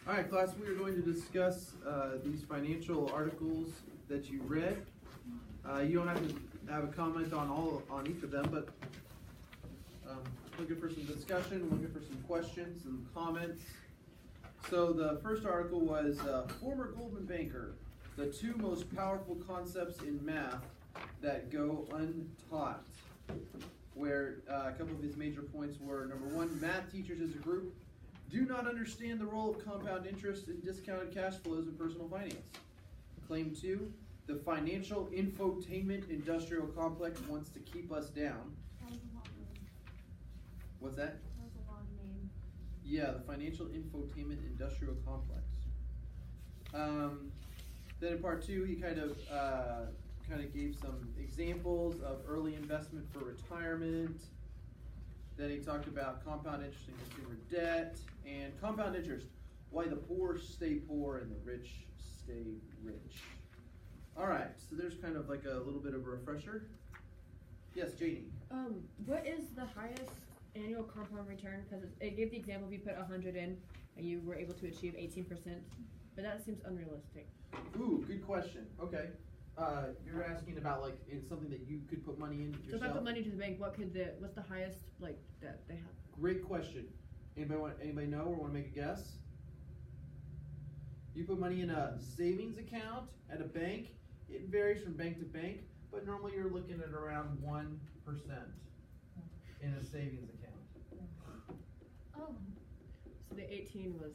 All right, class, we are going to discuss these financial articles that you read. You don't have to have a comment on each of them, but looking for some discussion, looking for some questions and comments. So the first article was former Goldman banker, the two most powerful concepts in math that go untaught, where a couple of his major points were, number one, math teachers as a group do not understand the role of compound interest in discounted cash flows in personal finance. Claim two, the financial infotainment industrial complex wants to keep us down. That was a long name. What's that? That was a long name. Yeah, the financial infotainment industrial complex. Then in part two, he kind of gave some examples of early investment for retirement. Then he talked about compound interest in consumer debt and compound interest, why the poor stay poor and the rich stay rich. All right, so there's kind of like a little bit of a refresher. Yes, Janie. What is the highest annual compound return? Because it gave the example if you put 100 in and you were able to achieve 18%, but that seems unrealistic. Ooh, good question. Okay. You're asking about like in something that you could put money in yourself? So if I put money to the bank, what's the highest like that they have? Great question. Anybody know or want to make a guess? You put money in a savings account at a bank. It varies from bank to bank, but normally you're looking at around 1% in a savings account. Oh. So the 18 was.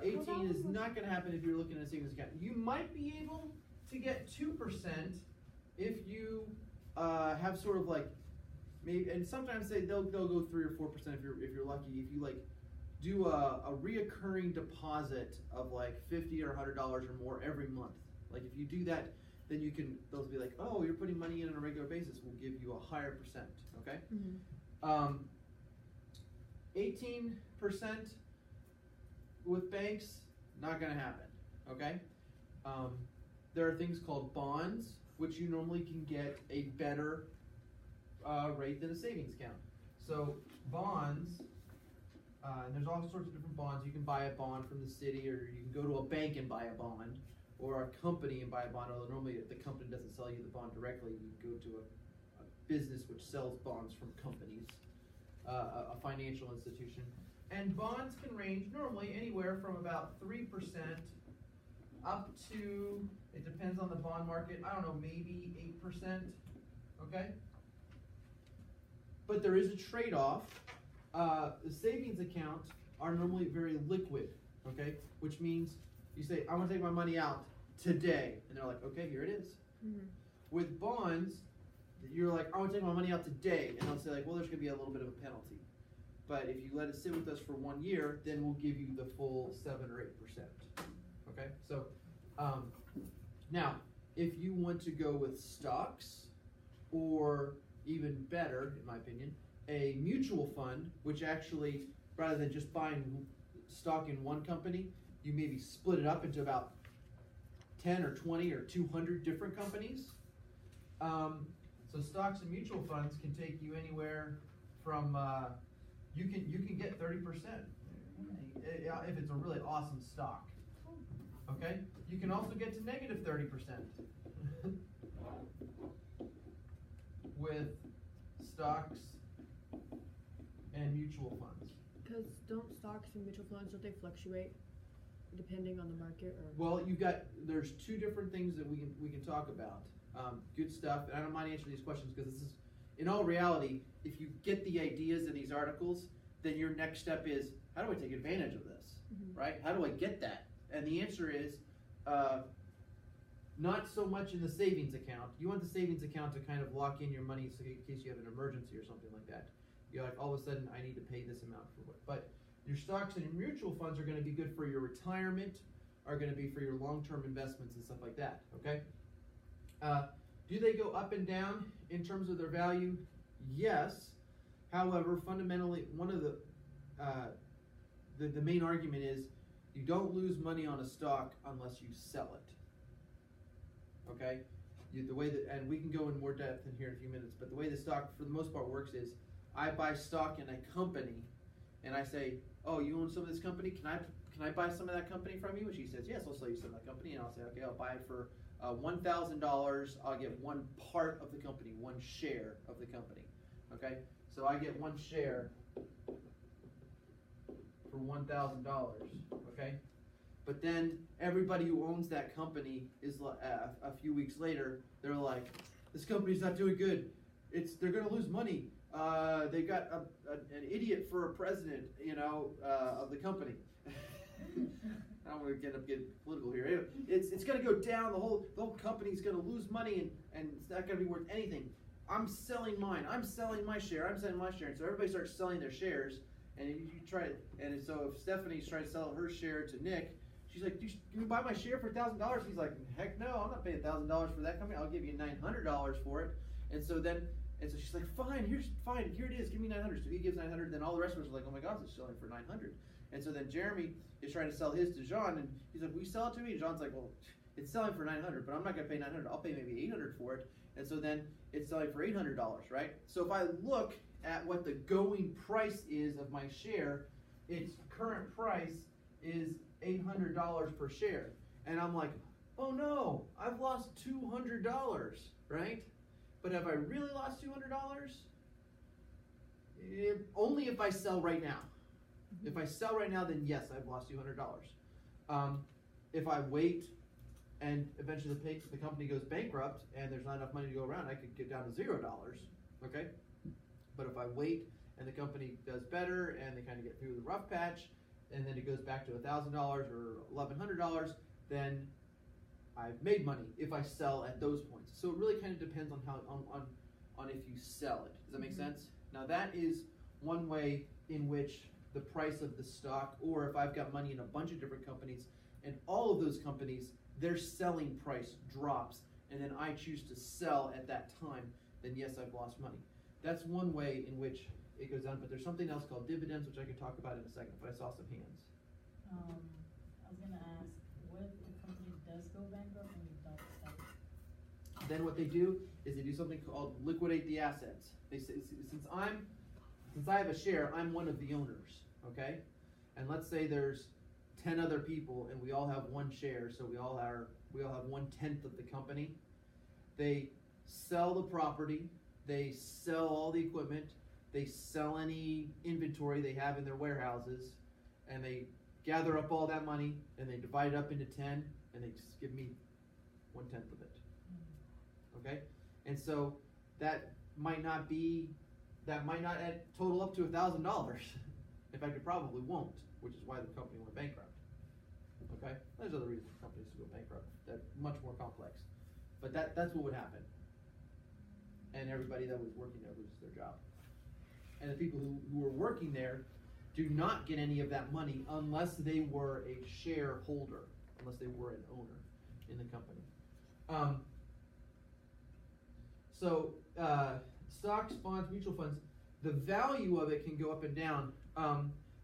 18 is not going to happen if you're looking at a savings account. You might be able to get 2% if you have sort of like maybe, and sometimes they'll go 3 or 4% if you're lucky. If you like do a reoccurring deposit of like $50 or $100 or more every month. Like if you do that, then they'll be like, oh, you're putting money in on a regular basis. We'll give you a higher percent. Okay. Mm-hmm. 18% with banks, not going to happen. Okay. There are things called bonds, which you normally can get a better rate than a savings account. So bonds, and there's all sorts of different bonds. You can buy a bond from the city, or you can go to a bank and buy a bond, or a company and buy a bond. Although normally the company doesn't sell you the bond directly. You go to a business which sells bonds from companies, a financial institution. And bonds can range normally anywhere from about 3% up to, it depends on the bond market, I don't know, maybe 8%, okay? But there is a trade-off. The savings accounts are normally very liquid, okay? Which means you say, I want to take my money out today. And they're like, okay, here it is. Mm-hmm. With bonds, you're like, I want to take my money out today. And they'll say like, well, there's going to be a little bit of a penalty. But if you let it sit with us for 1 year, then we'll give you the full 7 or 8%. Okay, so now if you want to go with stocks, or even better, in my opinion, a mutual fund, which actually, rather than just buying stock in one company, you maybe split it up into about 10 or 20 or 200 different companies. So stocks and mutual funds can take you anywhere from you can get 30% if it's a really awesome stock. Okay, you can also get to negative 30% with stocks and mutual funds. Because don't stocks and mutual funds, don't they fluctuate depending on the market? Or? Well, there's two different things that we can talk about. Good stuff, and I don't mind answering these questions because this is, in all reality, if you get the ideas in these articles, then your next step is, how do I take advantage of this, right? How do I get that? And the answer is, not so much in the savings account. You want the savings account to kind of lock in your money so in case you have an emergency or something like that. You're like, all of a sudden, I need to pay this amount for what? But your stocks and your mutual funds are going to be good for your retirement, are going to be for your long-term investments and stuff like that, okay? Do they go up and down in terms of their value? Yes. However, fundamentally, one of the main argument is you don't lose money on a stock unless you sell it. Okay? The way that, and we can go in more depth in here in a few minutes, but the way the stock for the most part works is I buy stock in a company and I say, oh, you own some of this company? Can I buy some of that company from you? And she says, yes, I'll sell you some of that company. And I'll say, okay, I'll buy it for $1,000. I'll get one part of the company, one share of the company. Okay, so I get one share for $1,000. Okay, but then everybody who owns that company is a few weeks later, they're like, this company's not doing good. They're going to lose money. They got an idiot for a president, of the company. I don't want to getting political here. Anyway, it's going to go down. The whole company's going to lose money, and it's not going to be worth anything. I'm selling mine. I'm selling my share. I'm selling my share. And so everybody starts selling their shares, and you try it. And so if Stephanie's trying to sell her share to Nick, she's like, "Can you buy my share for $1,000?" He's like, "Heck no! I'm not paying $1,000 for that company. I'll give you $900 for it." And so she's like, "Fine, here it is. Give me $900." So he gives $900. Then all the rest of us are like, "Oh my gosh, it's selling for $900." And so then Jeremy is trying to sell his to Jean, and he's like, "Will you sell it to me?" And Jean's like, "Well, it's selling for $900, but I'm not going to pay $900. I'll pay maybe $800 for it." And so then it's selling for $800, right? So if I look at what the going price is of my share, its current price is $800 per share. And I'm like, oh no, I've lost $200, right? But have I really lost $200? Only if I sell right now. If I sell right now, then yes, I've lost $200. If I wait and eventually the company goes bankrupt and there's not enough money to go around, I could get down to $0, okay? But if I wait and the company does better and they kind of get through the rough patch and then it goes back to $1,000 or $1,100, then I've made money if I sell at those points. So it really kind of depends on how on if you sell it. Does that make sense? Now that is one way in which the price of the stock, or if I've got money in a bunch of different companies and all of those companies, their selling price drops, and then I choose to sell at that time, then yes, I've lost money. That's one way in which it goes down, but there's something else called dividends, which I can talk about in a second, but I saw some hands. I was going to ask, what if the company does go bankrupt and you don't sell it? Then what they do is they do something called liquidate the assets. They say, since I have a share, I'm one of the owners, okay? And let's say there's 10 other people and we all have one share, so we all have 1/10 of the company. They sell the property, they sell all the equipment, they sell any inventory they have in their warehouses, and they gather up all that money and they divide it up into 10 and they just give me 1/10 of it. Okay? And so that might not total up to $1,000. In fact, it probably won't, which is why the company went bankrupt. Okay? There's other reasons companies go bankrupt. They're much more complex. But that's what would happen. And everybody that was working there loses their job. And the people who were working there do not get any of that money unless they were a shareholder, unless they were an owner in the company. Stocks, bonds, mutual funds, the value of it can go up and down.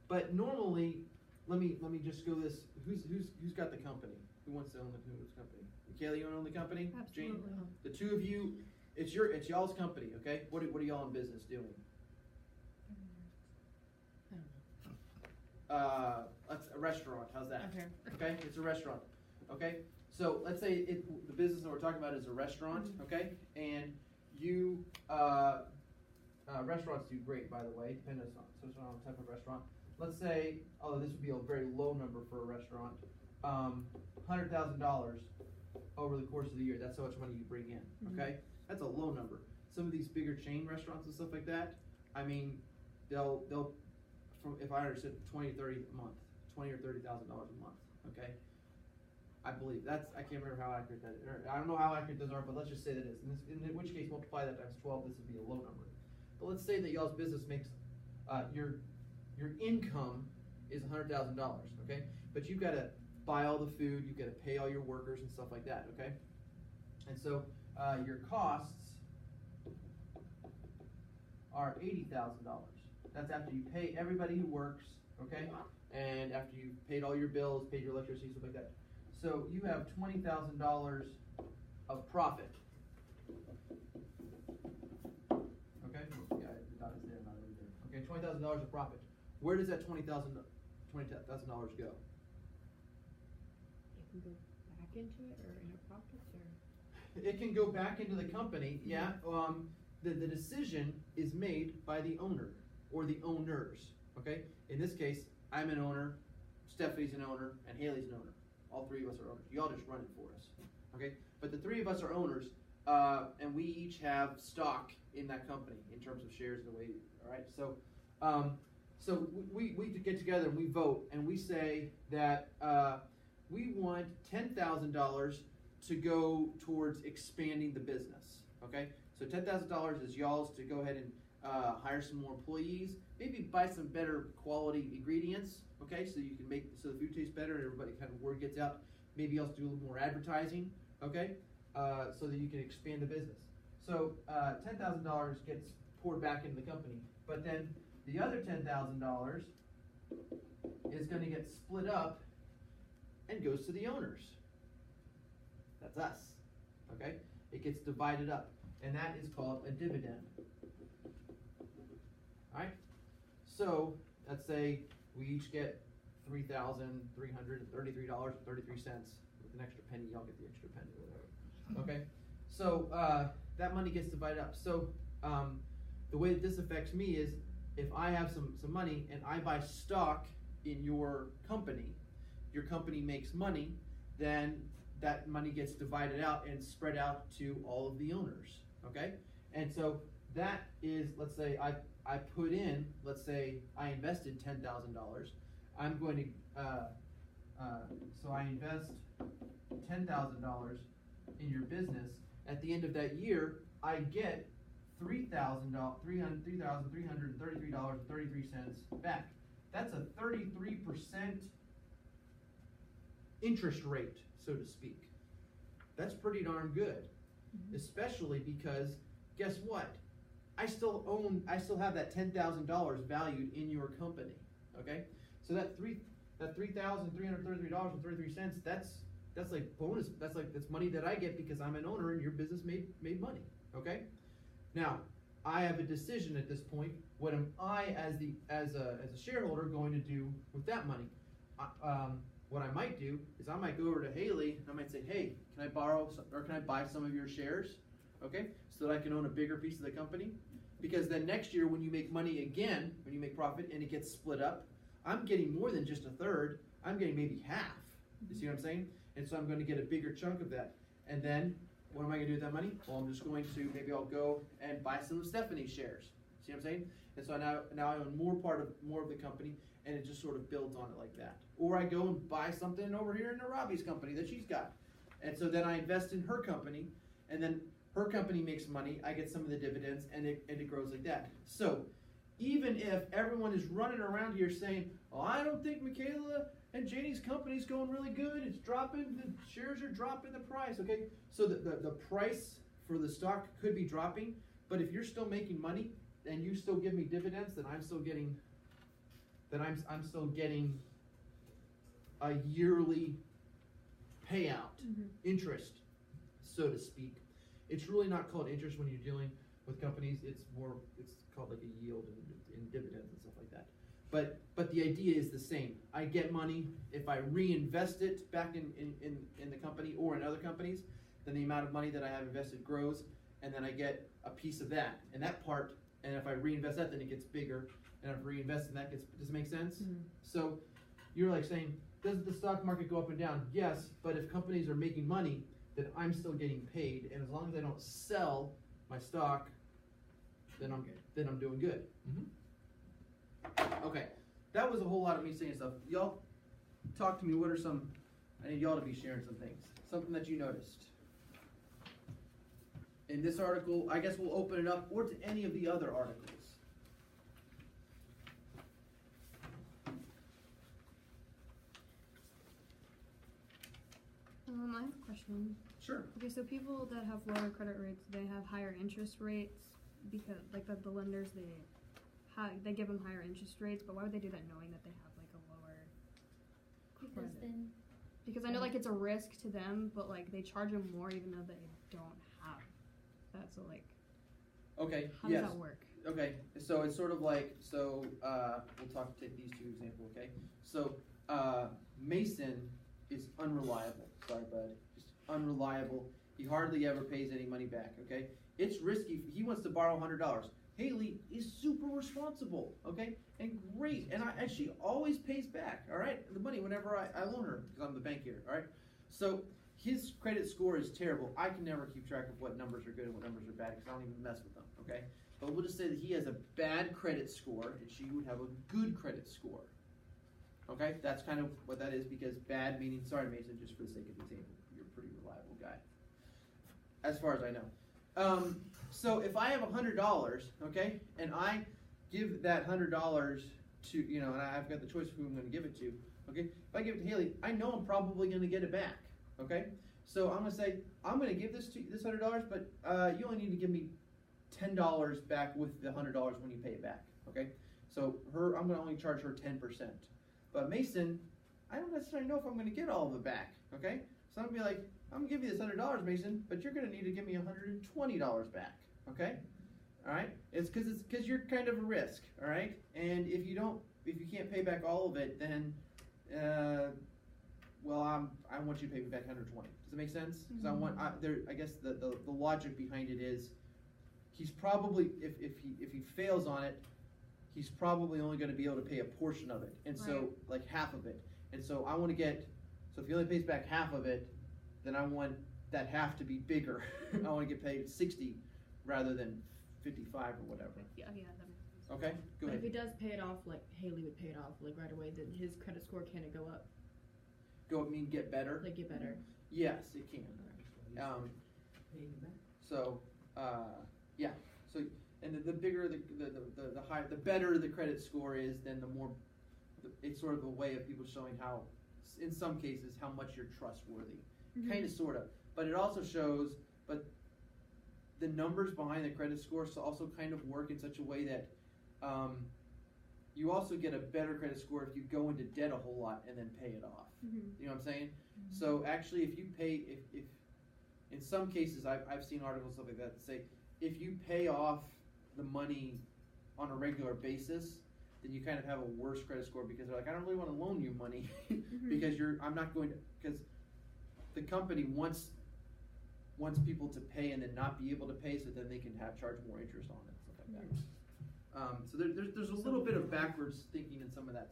But normally, let me just go this. Who's got the company? Who wants to own whose company? Kayla, you want to own the company? Absolutely. Jane? The two of you, it's y'all's company, okay? What are y'all in business doing? That's a restaurant. How's that? Okay. Okay, it's a restaurant. Okay, so let's say the business that we're talking about is a restaurant. Okay, and you restaurants do great, by the way, depending on the type of restaurant. Let's say, although this would be a very low number for a restaurant, $100,000 over the course of the year. That's how much money you bring in. Okay, that's a low number. Some of these bigger chain restaurants and stuff like that, I mean, they'll if I understood, $20 or $30 a month, $20 or $30,000 a month. Okay, I believe I can't remember how accurate that is. I don't know how accurate those are, but let's just say that it is. In which case, multiply that times 12. This would be a low number. But let's say that y'all's business makes your income is $100,000. Okay, but you've got to buy all the food, you've got to pay all your workers and stuff like that. Okay, and so your costs are $80,000. That's after you pay everybody who works, okay? And after you've paid all your bills, paid your electricity, stuff like that. So you have $20,000 of profit. Okay? Yeah, the dot is there, not over there. Okay, $20,000 of profit. where does that $20,000 go? It can go back into it or in our pockets or. It can go back into the company, yeah. The decision is made by the owner or the owners, okay? In this case, I'm an owner, Stephanie's an owner, and Haley's an owner. All three of us are owners. Y'all just run it for us, okay? But the three of us are owners, and we each have stock in that company in terms of shares and the way, all right? So we get together and we vote and we say that we want $10,000 to go towards expanding the business, okay? So $10,000 is y'all's to go ahead and hire some more employees, maybe buy some better quality ingredients, okay? So you can make, so the food tastes better and everybody kind of word gets out. Maybe also do a little more advertising, okay? So that you can expand the business. So $10,000 gets poured back into the company, but then the other $10,000 is going to get split up and goes to the owners. That's us, okay? It gets divided up, and that is called a dividend. All right? So let's say we each get $3,333.33 with an extra penny. Y'all get the extra penny or whatever. Okay? So that money gets divided up. So the way that this affects me is if I have some money and I buy stock in your company makes money, then that money gets divided out and spread out to all of the owners, okay? And so that is, let's say I put in, let's say I invested $10,000. I'm going to, so I invest $10,000 in your business. At the end of that year, I get $3,333.33 back. That's a 33% interest rate, so to speak. That's pretty darn good, especially because guess what? I still have that $10,000 valued in your company. Okay, so that $3,333.33. That's like bonus. That's money that I get because I'm an owner and your business made money. Okay, now I have a decision at this point. What am I as a shareholder going to do with that money? What I might do is I might go over to Haley and I might say, hey, can I borrow or can I buy some of your shares? Okay, so that I can own a bigger piece of the company. Because then next year when you make money again, when you make profit and it gets split up, I'm getting more than just a third. I'm getting maybe half. You see what I'm saying? And so I'm going to get a bigger chunk of that. And then what am I going to do with that money? Well, I'm just going to, maybe I'll go and buy some of Stephanie's shares. See what I'm saying? And so now I own more of the company, and it just sort of builds on it like that. Or I go and buy something over here in Robbie's company that she's got. And so then I invest in her company, and then her company makes money, I get some of the dividends, and it grows like that. So even if everyone is running around here saying, oh, I don't think Michaela and Janie's company's going really good, it's dropping, the shares are dropping the price, okay? So the price for the stock could be dropping, but if you're still making money and you still give me dividends, then I'm still getting a yearly payout, interest, so to speak. It's really not called interest when you're dealing with companies. It's called like a yield in dividends and stuff like that. But the idea is the same. I get money. If I reinvest it back in the company or in other companies, then the amount of money that I have invested grows, and then I get a piece of that. And that part, and if I reinvest that, then it gets bigger. And if I reinvest in that, does it make sense? So you're like saying, does the stock market go up and down? Yes, but if companies are making money, then I'm still getting paid, and as long as I don't sell my stock, then I'm doing good. Okay, that was a whole lot of me saying stuff. Y'all, talk to me. What are some? I need y'all to be sharing some things. Something that you noticed in this article. I guess we'll open it up, or to any of the other articles. I have a question. Sure. Okay, so people that have lower credit rates, they have higher interest rates because, like, the lenders, they give them higher interest rates. But why would they do that, knowing that they have like a lower Because credit? then Because I know like it's a risk to them, but like they charge them more even though they don't have that. So like, Okay. how yes. does that work? okay, so it's sort of like, we'll take these two examples, okay? So, Mason is unreliable, sorry bud, just unreliable, he hardly ever pays any money back, okay? It's risky, he wants to borrow $100. Haley is super responsible, okay? And great, and she always pays back, all right? The money whenever I loan her, because I'm the bank here, all right? So, his credit score is terrible. I can never keep track of what numbers are good and what numbers are bad because I don't even mess with them, okay? But we'll just say that he has a bad credit score and she would have a good credit score. Okay? That's kind of what that is, because bad meaning, sorry Mason, just for the sake of example, you're a pretty reliable guy. As far as I know. So if I have $100, okay, and I give that $100 to, and I've got the choice of who I'm going to give it to, okay? If I give it to Haley, I know I'm probably going to get it back. Okay, so I'm gonna say I'm gonna give this $100, but you only need to give me $10 back with the $100 when you pay it back. Okay, so I'm gonna only charge her 10%. But Mason, I don't necessarily know if I'm gonna get all of it back. Okay, so I'm gonna be like, I'm gonna give you this $100, Mason, but you're gonna need to give me $120 back. Okay, all right, it's because you're kind of a risk. All right, and if you can't pay back all of it, then well, I want you to pay me back 120. Does that make sense? Because I guess the logic behind it is, he's probably, if he fails on it, he's probably only going to be able to pay a portion of it, and so like half of it. And so I want to so if he only pays back half of it, then I want that half to be bigger. I want to get paid 60 rather than 55 or whatever. Yeah, that makes sense. Okay, go ahead. But if he does pay it off, like Haley would pay it off like right away, then his credit score can it go up? Get better? Like get better. Yes, it can. So, yeah. So, and the bigger the higher, the better the credit score is, then the more. It's sort of a way of people showing how, in some cases, how much you're trustworthy. Mm-hmm. Kind of, sort of. But it also shows, the numbers behind the credit score also kind of work in such a way that, you also get a better credit score if you go into debt a whole lot and then pay it off. Mm-hmm. You know what I'm saying? Mm-hmm. So actually, if you pay, if in some cases I've seen articles stuff like that say, if you pay off the money on a regular basis, then you kind of have a worse credit score, because they're like, I don't really want to loan you money because because the company wants people to pay and then not be able to pay, so then they can charge more interest on it, stuff like that. So there's a little bit of backwards thinking in some of that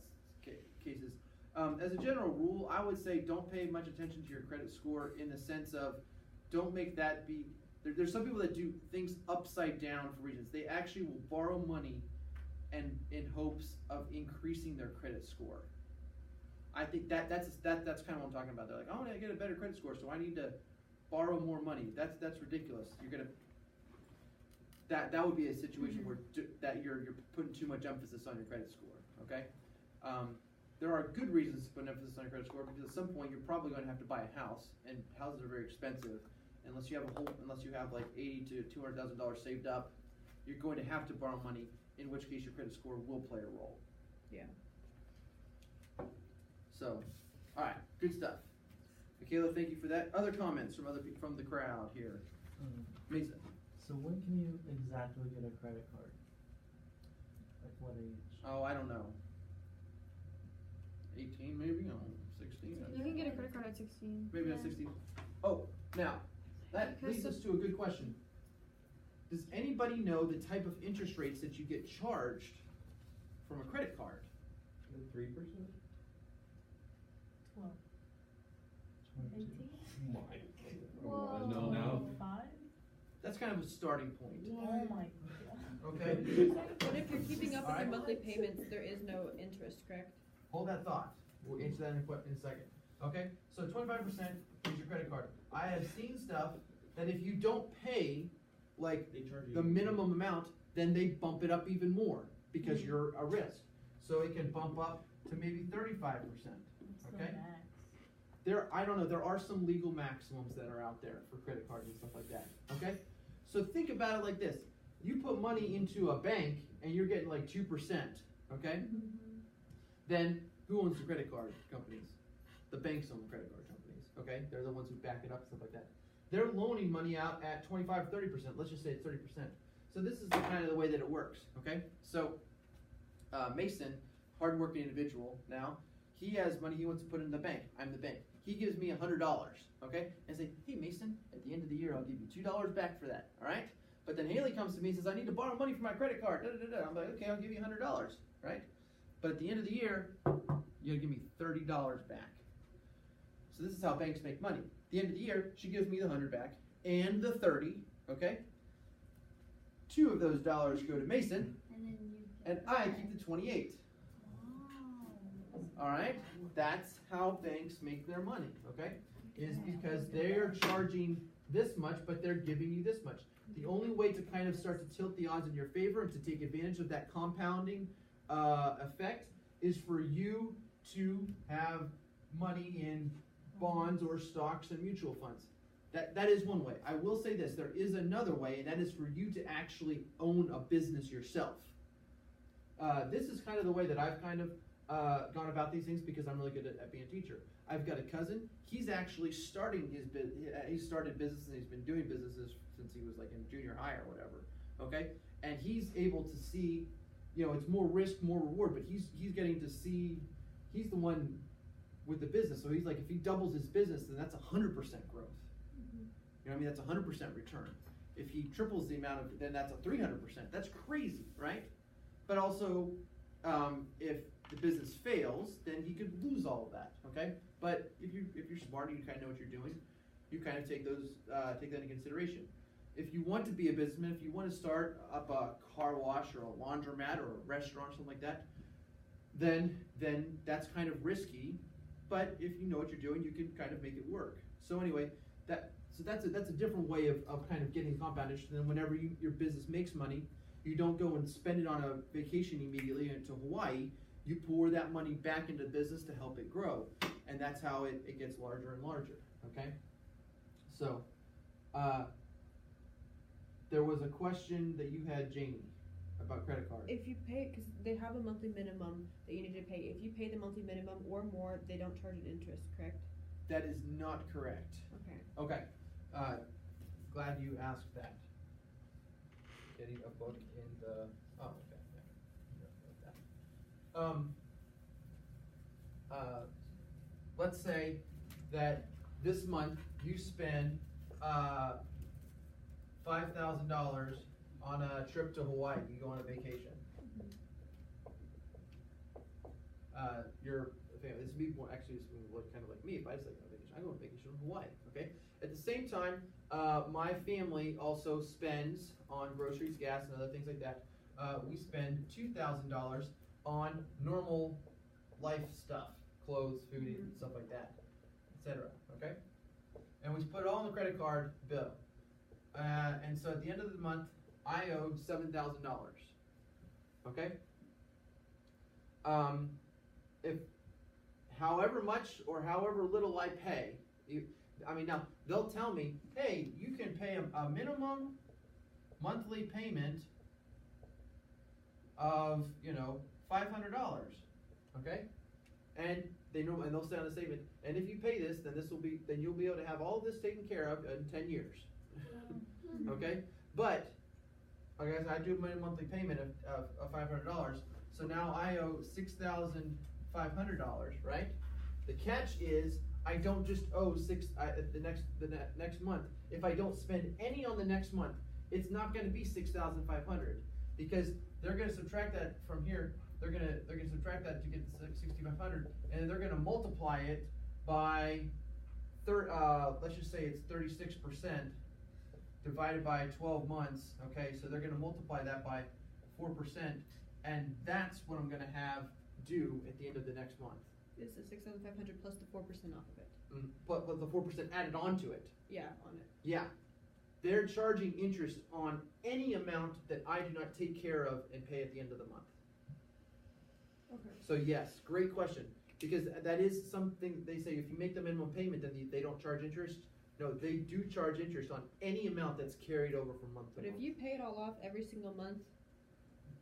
cases. As a general rule, I would say don't pay much attention to your credit score, in the sense of, don't make that be. There's some people that do things upside down for reasons. They actually will borrow money and in hopes of increasing their credit score. I think that's kind of what I'm talking about. They're like, I want to get a better credit score, so I need to borrow more money. That's ridiculous. That would be a situation where you're putting too much emphasis on your credit score. Okay, there are good reasons to put an emphasis on your credit score, because at some point you're probably going to have to buy a house, and houses are very expensive. Unless you have like $80,000 to $200,000 saved up, you're going to have to borrow money. In which case your credit score will play a role. Yeah. So, all right, good stuff. Michaela, thank you for that. Other comments from from the crowd here. Mason. So when can you exactly get a credit card? Like what age? Oh, I don't know. 18 maybe? No, 16? You can get a credit card at 16. Maybe not 16. Oh, now, that leads us to a good question. Does anybody know the type of interest rates that you get charged from a credit card? 3%? 12. 22. 18? Oh, no, now. 5? That's kind of a starting point. Oh my god. Okay? But if you're keeping up with your Alright. monthly payments, there is no interest, correct? Hold that thought. We'll answer that in a second. Okay? So 25% is your credit card. I have seen stuff that if you don't pay like They charge you the minimum amount, then they bump it up even more because you're a risk. So it can bump up to maybe 35%. It's the Okay? max. I don't know, there are some legal maximums that are out there for credit cards and stuff like that. Okay? So think about it like this. You put money into a bank and you're getting like 2%, okay? Then who owns the credit card companies? The banks own the credit card companies, okay? They're the ones who back it up, stuff like that. They're loaning money out at 25, 30%. Let's just say it's 30%. So this is the kind of the way that it works, okay? So, Mason, hardworking individual now, he has money he wants to put in the bank. I'm the bank. He gives me $100, okay? And say, hey Mason, at the end of the year, I'll give you $2 back for that, all right? But then Haley comes to me and says, I need to borrow money for my credit card. Da, da, da, da. I'm like, okay, I'll give you $100, right? But at the end of the year, you'll give me $30 back. So this is how banks make money. At the end of the year, she gives me the 100 back and the 30, okay? 2 of those dollars go to Mason, And then you. and I keep the 28. All right? That's how banks make their money, okay? Is because they're charging this much, but they're giving you this much. The only way to kind of start to tilt the odds in your favor and to take advantage of that compounding effect is for you to have money in bonds or stocks and mutual funds. That is one way. I will say this, there is another way, and that is for you to actually own a business yourself. This is kind of the way that I've kind of gone about these things because I'm really good at being a teacher. I've got a cousin, he's actually starting his business, he started business and he's been doing businesses since he was like in junior high or whatever, okay? And he's able to see, you know, it's more risk, more reward, but he's getting to see, he's the one with the business, so he's like, if he doubles his business, then that's 100% growth. You know what I mean? That's 100% return. If he triples the amount of, then that's a 300%. That's crazy, right? But also, if the business fails, then he could lose all of that. Okay? But if you're smart and you kind of know what you're doing, you kind of take that into consideration. If you want to be a businessman, if you want to start up a car wash or a laundromat or a restaurant or something like that, then that's kind of risky. But if you know what you're doing, you can kind of make it work. So anyway, that's a different way of kind of getting compound interest. And then whenever your business makes money, you don't go and spend it on a vacation immediately into Hawaii. You pour that money back into the business to help it grow. And that's how it gets larger and larger, okay? So, there was a question that you had, Jamie, about credit card. If you pay, because they have a monthly minimum that you need to pay. If you pay the monthly minimum or more, they don't charge an interest, correct? That is not correct. Okay. Okay, glad you asked that. Getting a book in the, oh, okay, yeah. Let's say that this month you spend $5,000 on a trip to Hawaii. You go on a vacation. Your family, this would be more, actually this would look kind of like me if I just like on vacation. I go on vacation in Hawaii, okay? At the same time, my family also spends on groceries, gas, and other things like that. We spend $2,000 on normal life stuff, clothes, food, and stuff like that, etc. Okay? And we put it all on the credit card bill. And so at the end of the month, I owed $7,000. Okay? If however much or however little I pay, now they'll tell me, hey, you can pay a minimum monthly payment of $500. Okay, and they'll say on the statement, and if you pay this, then you'll be able to have all this taken care of in 10 years. Okay, but okay, so I do my monthly payment of $500. So now I owe $6,500, right? The catch is I don't just owe the next month. If I don't spend any on the next month, it's not going to be $6,500 because they're going to subtract that from here. They're going to subtract that to get the $6,500, and then they're going to multiply it by let's just say it's 36% divided by 12 months. Okay, so they're going to multiply that by 4%, and that's what I'm going to have due at the end of the next month. It's the 6,500 plus the 4% off of it. But the 4% added onto it. Yeah, on it. Yeah. They're charging interest on any amount that I do not take care of and pay at the end of the month. Okay. So yes, great question. Because that is something they say, if you make the minimum payment, then they don't charge interest. No, they do charge interest on any amount that's carried over from month to But month. if you pay it all off every single month,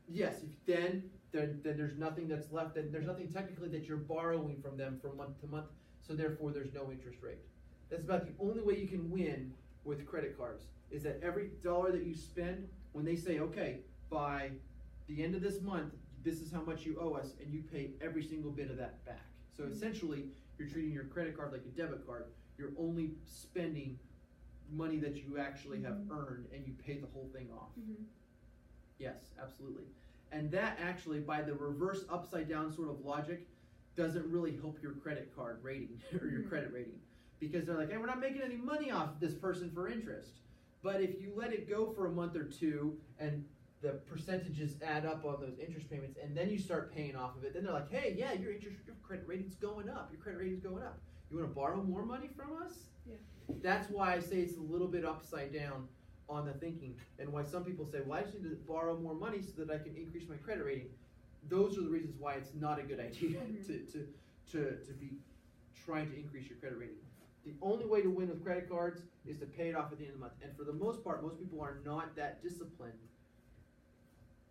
yes, then there's nothing that's left. Then there's nothing technically that you're borrowing from them from month to month. So therefore, there's no interest rate. That's about the only way you can win with credit cards. Is that every dollar that you spend when they say, okay, by the end of this month, this is how much you owe us, and you pay every single bit of that back. So essentially, you're treating your credit card like a debit card. You're only spending money that you actually have earned, and you pay the whole thing off. Yes, absolutely. And that actually, by the reverse upside down sort of logic, doesn't really help your credit card rating or your credit rating. Because they're like, hey, we're not making any money off this person for interest. But if you let it go for a month or two and the percentages add up on those interest payments, and then you start paying off of it, then they're like, hey, yeah, your credit rating's going up. Your credit rating's going up. You want to borrow more money from us? Yeah. That's why I say it's a little bit upside down on the thinking, and why some people say, well, I just need to borrow more money so that I can increase my credit rating. Those are the reasons why it's not a good idea to be trying to increase your credit rating. The only way to win with credit cards is to pay it off at the end of the month. And for the most part, most people are not that disciplined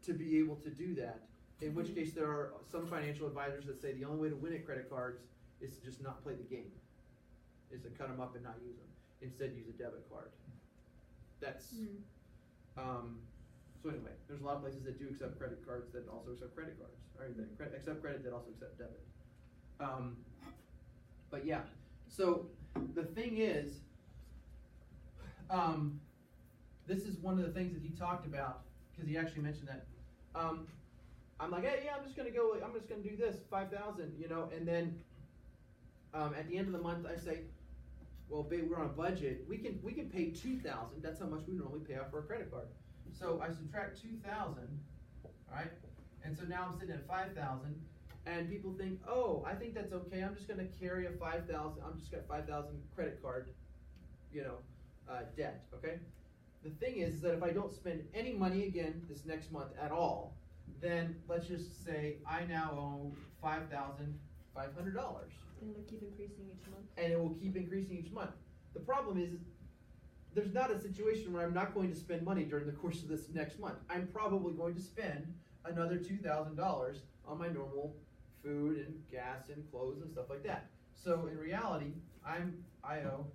to be able to do that. In which case, there are some financial advisors that say the only way to win at credit cards is to just not play the game, is to cut them up and not use them. Instead, use a debit card. That's so anyway. There's a lot of places that do accept credit cards that also accept credit cards, or that accept credit that also accept debit. But yeah, so the thing is, this is one of the things that he talked about, because he actually mentioned that. I'm like, hey, yeah, I'm just gonna do this 5,000, you know, and then at the end of the month, I say, well, babe, we're on a budget. We can pay 2,000. That's how much we normally pay off for a credit card. So I subtract 2,000, all right, and so now I'm sitting at 5,000, and people think, oh, I think that's okay. I'm just gonna carry a 5,000. I'm just got 5,000 credit card, you know, debt. Okay. The thing is that if I don't spend any money again this next month at all, then let's just say I now owe $5,500. And it'll keep increasing each month. And it will keep increasing each month. The problem is, there's not a situation where I'm not going to spend money during the course of this next month. I'm probably going to spend another $2,000 on my normal food and gas and clothes and stuff like that. So in reality, I owe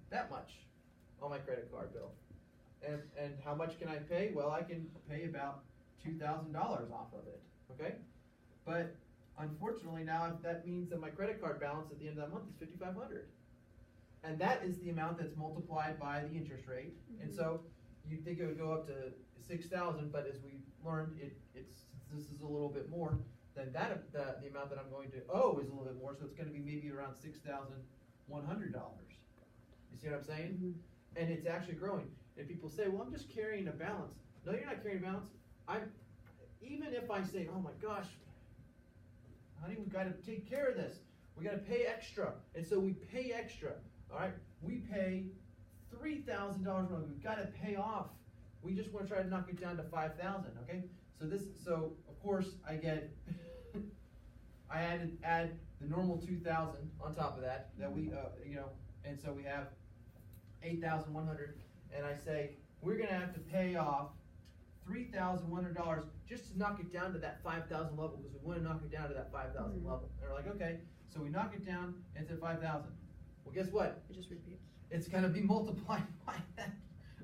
that much on my credit card bill. And how much can I pay? Well, I can pay about $2,000 off of it, okay? But unfortunately now that means that my credit card balance at the end of that month is $5,500. And that is the amount that's multiplied by the interest rate. And so you think it would go up to 6,000, but as we learned, this is a little bit more than that. The amount that I'm going to owe is a little bit more, so it's going to be maybe around $6,100. You see what I'm saying? And it's actually growing. And people say, well, I'm just carrying a balance. No, you're not carrying a balance. Even if I say, oh my gosh, honey, we've got to take care of this. We got to pay extra. And so we pay extra. All right, we pay $3,000 more. We've got to pay off. We just want to try to knock it down to 5,000. Okay, so of course I get I add the normal 2,000 on top of that we you know, and so we have 8,100, and I say we're gonna have to pay off $3,100 just to knock it down to that 5,000 level, because we want to knock it down to that 5,000 level. And we're like, okay, so we knock it down, and it's at 5,000. Well, guess what? It just repeats. It's going to be multiplied by that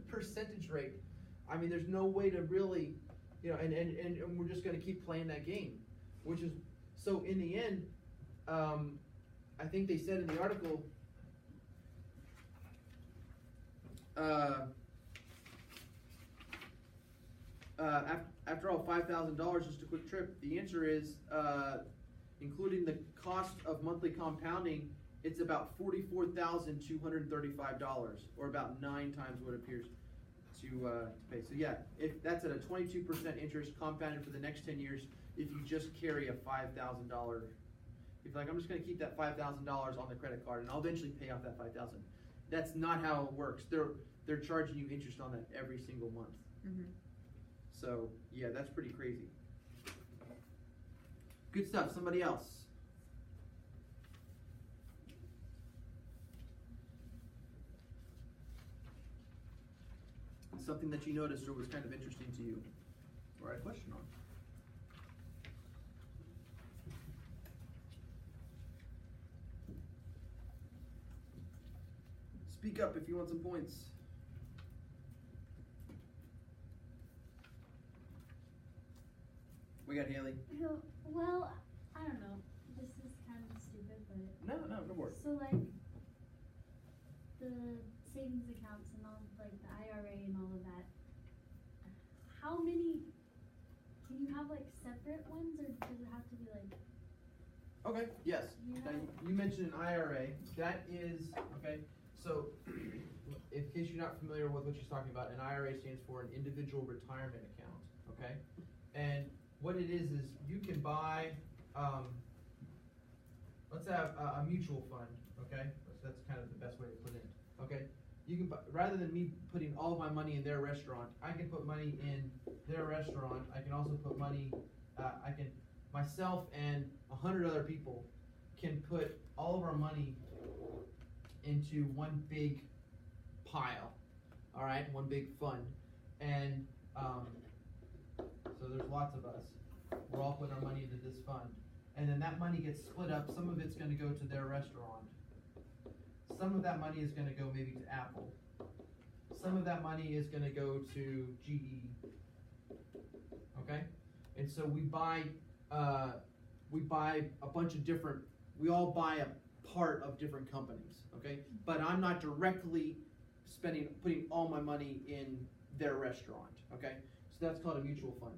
percentage rate. I mean, there's no way to really, you know, and we're just going to keep playing that game, which is, so in the end, I think they said in the article, after all, $5,000, just a quick trip, the answer is, including the cost of monthly compounding, it's about $44,235, or about 9 times what it appears to pay. So yeah, if that's at a 22% interest compounded for the next 10 years, if you just carry a $5,000, if you're like, I'm just going to keep that $5,000 on the credit card, and I'll eventually pay off that $5,000. That's not how it works. They're charging you interest on that every single month. So yeah, that's pretty crazy. Good stuff. Somebody else. Something that you noticed or was kind of interesting to you, or had a question on. Speak up if you want some points. we got, Haley? Well, I don't know. This is kind of stupid, but No, don't worry. so like the savings accounts and all, like the IRA and all of that. How many? Can you have like separate ones, or does it have to be like? Okay, yes. Yeah. Now, you mentioned an IRA. That is, okay, so in case you're not familiar with what she's talking about, an IRA stands for an individual retirement account, okay? And what it is you can buy, let's have a mutual fund, okay? That's kind of the best way to put it, okay? You can buy, rather than me putting all of my money in their restaurant, I can put money in their restaurant. I can also put money, myself and 100 other people can put all of our money into one big pile, all right, one big fund, and so there's lots of us. We're all putting our money into this fund, and then that money gets split up. Some of it's going to go to their restaurant. Some of that money is going to go maybe to Apple. Some of that money is going to go to GE. Okay, and so we buy a bunch of different. We all buy a part of different companies. Okay, but I'm not directly putting all my money in their restaurant. Okay, so that's called a mutual fund.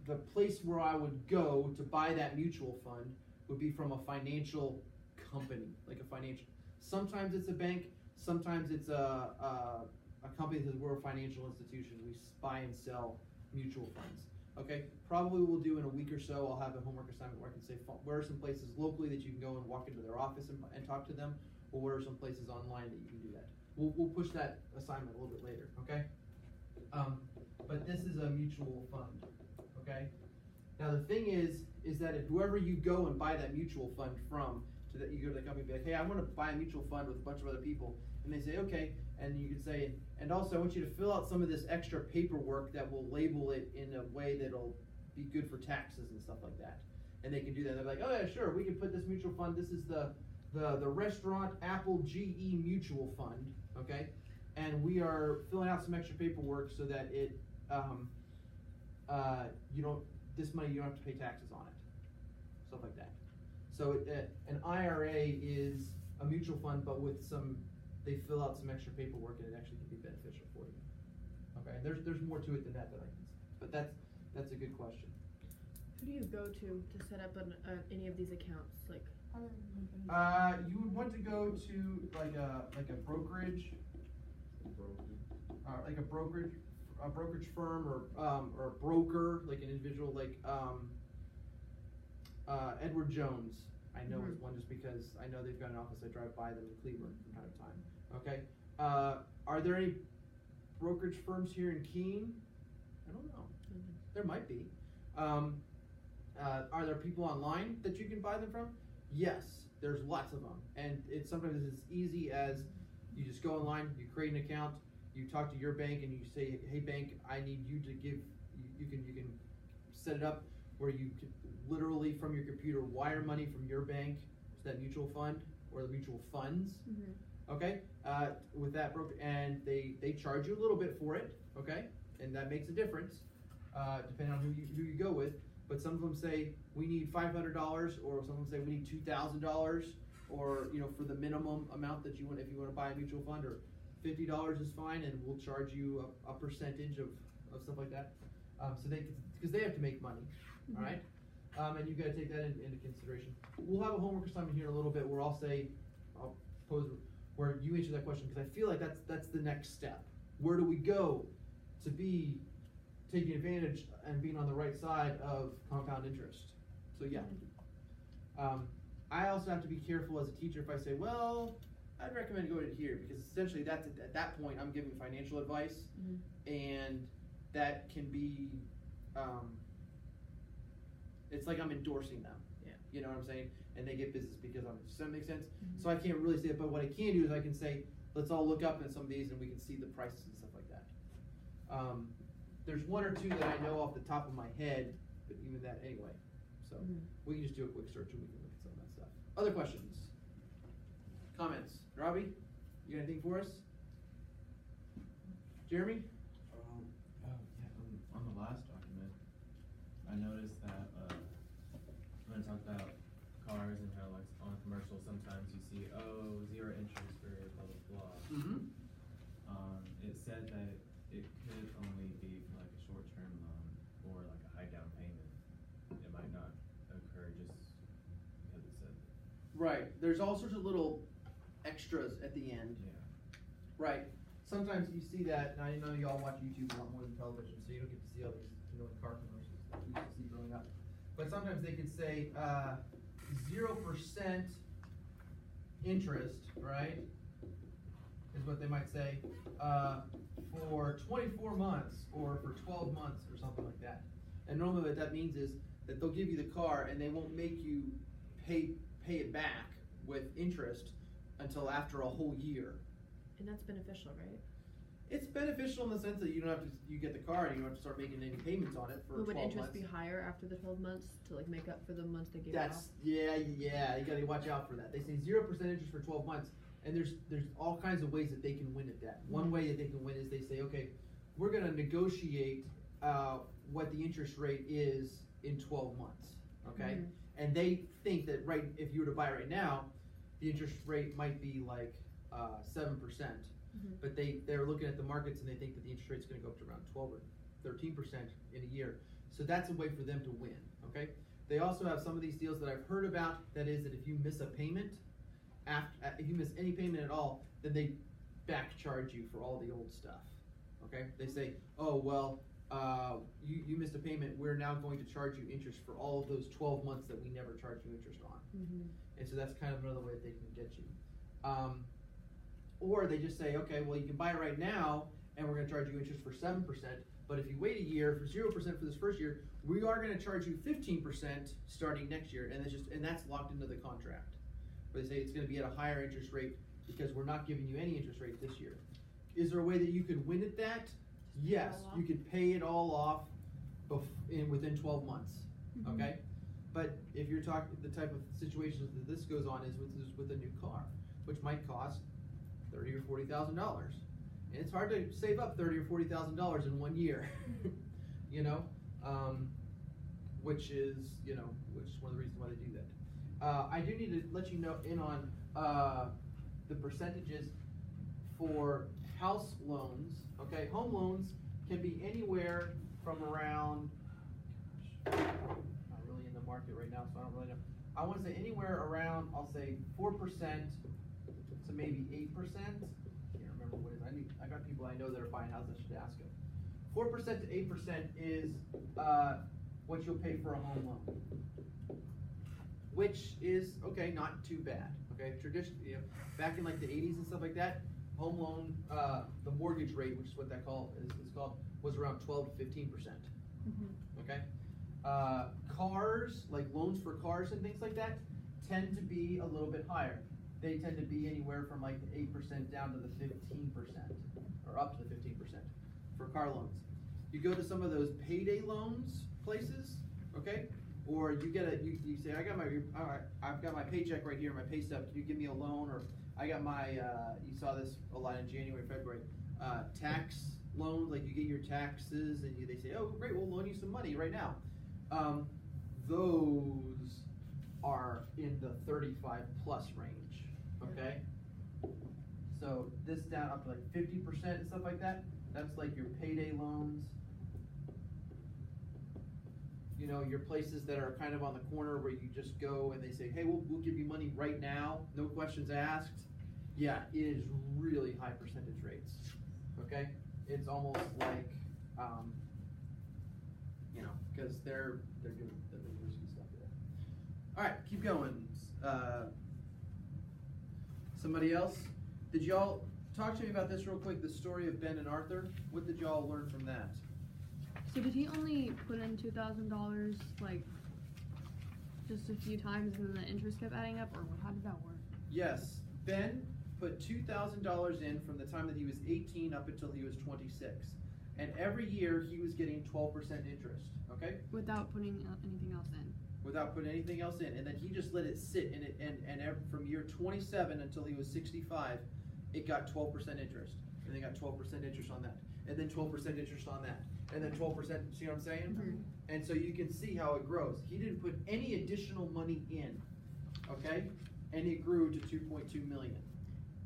The place where I would go to buy that mutual fund would be from a financial company, like a financial. Sometimes it's a bank. Sometimes it's a company that says we're a financial institution. We buy and sell mutual funds. Okay, probably we'll do in a week or so. I'll have a homework assignment where I can say where are some places locally that you can go and walk into their office and talk to them, or where are some places online that you can do that. We'll push that assignment a little bit later. Okay, but this is a mutual fund. Okay, now the thing is that if whoever you go and buy that mutual fund from, so that you go to the company and be like, hey, I want to buy a mutual fund with a bunch of other people, and they say okay, and you can say, and also I want you to fill out some of this extra paperwork that will label it in a way that'll be good for taxes and stuff like that, and they can do that. They're like, oh yeah, sure, we can put this mutual fund. This is the restaurant Apple GE mutual fund, okay, and we are filling out some extra paperwork so that it this money you don't have to pay taxes on it, stuff like that. So an IRA is a mutual fund, but with they fill out some extra paperwork and it actually can be beneficial for you. Okay, there's more to it than that I can say, but that's a good question. Who do you go to set up any of these accounts? Like, Other than the You would want to go to like a brokerage, like a brokerage firm or a broker, like an individual, like Edward Jones. I know is one just because I know they've got an office. I drive by them in Cleveland from time to time. Okay. Are there any brokerage firms here in Keene? I don't know. There might be. Are there people online that you can buy them from? Yes, there's lots of them, and sometimes it's as easy as you just go online, you create an account, you talk to your bank, and you say, "Hey, bank, I need you to give." You can set it up where you can literally from your computer wire money from your bank to that mutual fund or the mutual funds. Okay, with that broker, and they charge you a little bit for it. Okay, and that makes a difference depending on who you go with. But some of them say we need $500, or some of them say we need $2,000, or for the minimum amount that you want. If you want to buy a mutual fund, or $50 is fine, and we'll charge you a percentage of stuff like that. So because they have to make money, all right. And you've got to take that into consideration. We'll have a homework assignment here in a little bit where I'll pose where you answer that question, because I feel like that's the next step. Where do we go to be taking advantage and being on the right side of compound interest? So yeah. I also have to be careful as a teacher if I say, well, I'd recommend going to here, because essentially that's at that point I'm giving financial advice, and that can be it's like I'm endorsing them. Yeah. You know what I'm saying? And they get business because I'm. Does that make sense? So I can't really say it, but what I can do is I can say, let's all look up in some of these and we can see the prices and stuff like that. There's one or two that I know off the top of my head, but even that anyway. So we can just do a quick search and we can look at some of that stuff. Other questions? Comments? Robbie, you got anything for us? Jeremy? last document, I noticed that, when it talked about cars and how like on commercials, sometimes you see, oh, 0 interest for blah, blah, blah. Mm-hmm. It said that it could only be for like a short-term loan or like a high down payment. It might not occur just because it said that. Right. There's all sorts of little extras at the end. Yeah. Right. Sometimes you see that, and I know y'all watch YouTube a lot more than television, so you don't get to see all these annoying car commercials that we used to see growing up. But sometimes they could say 0% interest, right? Is what they might say for 24 months or for 12 months or something like that. And normally what that means is that they'll give you the car and they won't make you pay it back with interest until after a whole year. And that's beneficial, right? It's beneficial in the sense that you don't have to, you get the car and you don't have to start making any payments on it for 12 But would months. interest be higher after the 12 months to like make up for the months they give That's, off? yeah, you gotta watch out for that. They say 0% interest for 12 months, and there's all kinds of ways that they can win at that. One way that they can win is they say, okay, we're gonna negotiate what the interest rate is in 12 months, okay? Mhm. And they think that if you were to buy right now, the interest rate might be like 7%. Mhm. But they're looking at the markets and they think that the interest rate's gonna go up to around 12 or 13% in a year. So that's a way for them to win, okay? They also have some of these deals that I've heard about, that is that if you miss a payment, if you miss any payment at all, then they back charge you for all the old stuff, okay? They say, oh, well, you missed a payment, we're now going to charge you interest for all of those 12 months that we never charged you interest on. Mm-hmm. And so that's kind of another way that they can get you. Or they just say, okay, well, you can buy it right now, and we're gonna charge you interest for 7%, but if you wait a year for 0% for this first year, we are gonna charge you 15% starting next year, and that's locked into the contract. Where they say it's gonna be at a higher interest rate because we're not giving you any interest rate this year. Is there a way that you could win at that? Yes, all off? you could pay it all off within 12 months, Mhm. okay? But if you're talking, the type of situations that this goes on is with a new car, which might cost $30,000 or $40,000, and it's hard to save up $30,000 or $40,000 in 1 year, you know, which is one of the reasons why they do that. I do need to let you know on the percentages for house loans. Okay, home loans can be anywhere from around. I'm not really in the market right now, so I don't really know. I want to say anywhere around, I'll say 4% to maybe 8%. Can't remember what it is. I got people I know that are buying houses. I should ask them. 4% to 8% is what you'll pay for a home loan, which is okay, not too bad. Okay, traditionally, back in like the 80s and stuff like that, home loan, the mortgage rate, which is what that is called, was around 12 to 15%. Mm-hmm. Okay, cars, like loans for cars and things like that, tend to be a little bit higher. They tend to be anywhere from like the 8% down to the 15%, or up to the 15% for car loans. You go to some of those payday loans places, okay, or you get you say, I've got my paycheck right here, my pay stub. Can you give me a loan? Or I got my you saw this a lot in January, February, tax loans. Like you get your taxes, and they say, oh great, we'll loan you some money right now. Those are in the 35 plus range, okay? So this down up to like 50% and stuff like that, that's like your payday loans. You know, your places that are kind of on the corner where you just go and they say, hey, we'll give you money right now, no questions asked. Yeah, it is really high percentage rates, okay? It's almost like, because they're doing risky stuff there. All right, keep going. Somebody else? Did y'all talk to me about this real quick? The story of Ben and Arthur. What did y'all learn from that? So did he only put in $2,000 like just a few times and then the interest kept adding up, or how did that work? Yes, Ben put $2,000 in from the time that he was 18 up until he was 26, and every year he was getting 12% interest. Okay. Without putting anything else in. Without putting anything else in, and then he just let it sit in it, and from year 27 until he was 65, it got 12% interest, and they got 12% interest on that, and then 12% interest on that, and then 12%, see what I'm saying? Mhm. And so you can see how it grows. He didn't put any additional money in, okay? And it grew to 2.2 million.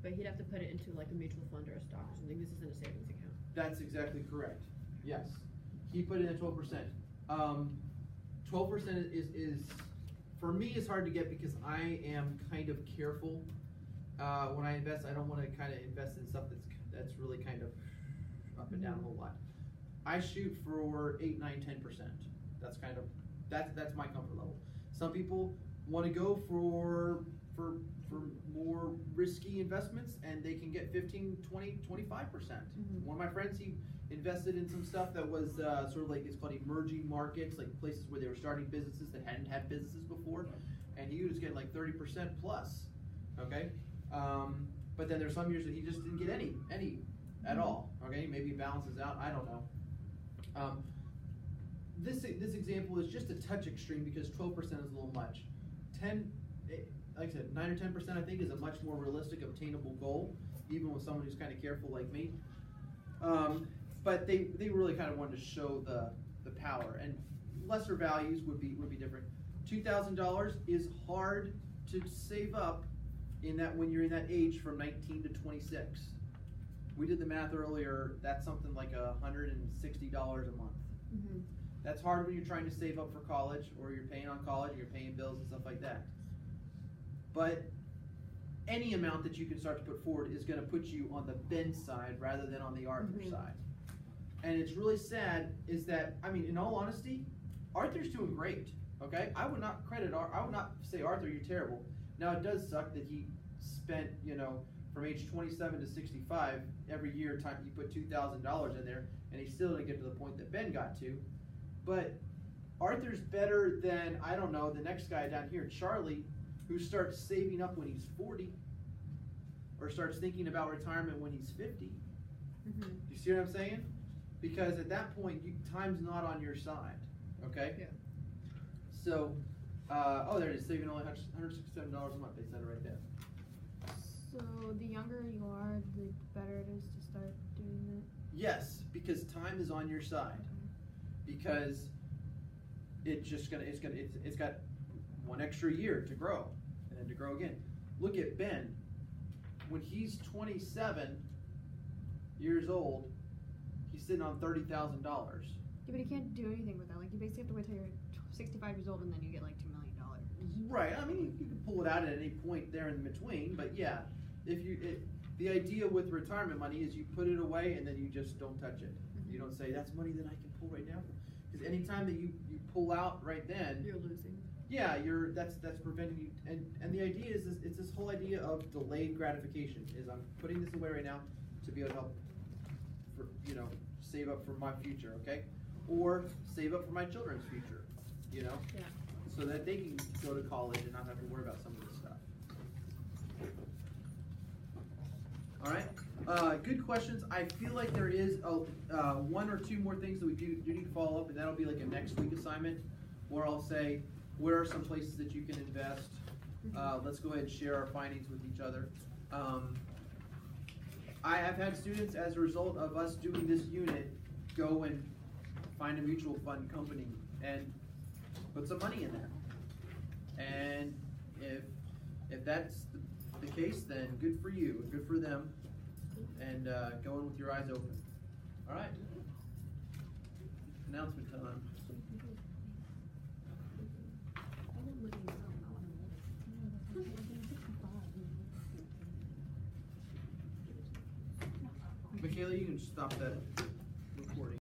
But he'd have to put it into like a mutual fund or a stock or something. This isn't a savings account. That's exactly correct. Yes. He put in at 12%. 12% is for me is hard to get because I am kind of careful when I invest. I don't want to kind of invest in stuff that's really kind of up and down a whole lot. I shoot for 8, 9, 10%. That's kind of that's my comfort level. Some people want to go for more risky investments and they can get 15, 20, 25%. One of my friends, he invested in some stuff that was sort of like, it's called emerging markets, like places where they were starting businesses that hadn't had businesses before, and he was getting like 30% plus, okay? But then there's some years that he just didn't get any at all, okay? Maybe it balances out, I don't know. This example is just a touch extreme because 12% is a little much. Like I said, 9 or 10% I think is a much more realistic, obtainable goal, even with someone who's kind of careful like me. But they really kind of wanted to show the power, and lesser values would be different. $2,000 is hard to save up in that when you're in that age from 19 to 26. We did the math earlier. That's something like $160 a month. Mm-hmm. That's hard when you're trying to save up for college, or you're paying on college, or you're paying bills and stuff like that. But any amount that you can start to put forward is going to put you on the Ben side rather than on the Arthur side. And it's really sad is that, I mean, in all honesty, Arthur's doing great, okay? I would not say, Arthur, you're terrible. Now, it does suck that he spent, from age 27 to 65, every year he put $2,000 in there, and he still didn't get to the point that Ben got to. But Arthur's better than, I don't know, the next guy down here, Charlie, who starts saving up when he's 40, or starts thinking about retirement when he's 50. Mm-hmm. You see what I'm saying? Because at that point, time's not on your side, okay? Yeah. So, there it is, saving only $167 a month, they said it right there. So the younger you are, the better it is to start doing it. Yes, because time is on your side. Because it's got one extra year to grow, and then to grow again. Look at Ben. When he's 27 years old, he's sitting on $30,000. Yeah, but you can't do anything with that. Like, you basically have to wait till you're 65 years old and then you get like $2 million. Right. I mean, you can pull it out at any point there in between, but yeah, the idea with retirement money is you put it away and then you just don't touch it. Mm-hmm. You don't say that's money that I can pull right now, because anytime that you pull out right then, You're losing. yeah, that's preventing you. And the idea is it's this whole idea of delayed gratification. Is I'm putting this away right now to be able to help for save up for my future, okay, or save up for my children's future, Yeah. so that they can go to college and not have to worry about some of this stuff. All right, good questions. I feel like there is one or two more things that we do need to follow up, and that'll be like a next week assignment, where I'll say, where are some places that you can invest? Let's go ahead and share our findings with each other. I have had students, as a result of us doing this unit, go and find a mutual fund company and put some money in there. And if that's the case, then good for you, good for them, and go in with your eyes open. All right. Announcement time. Michaela, you can stop that recording.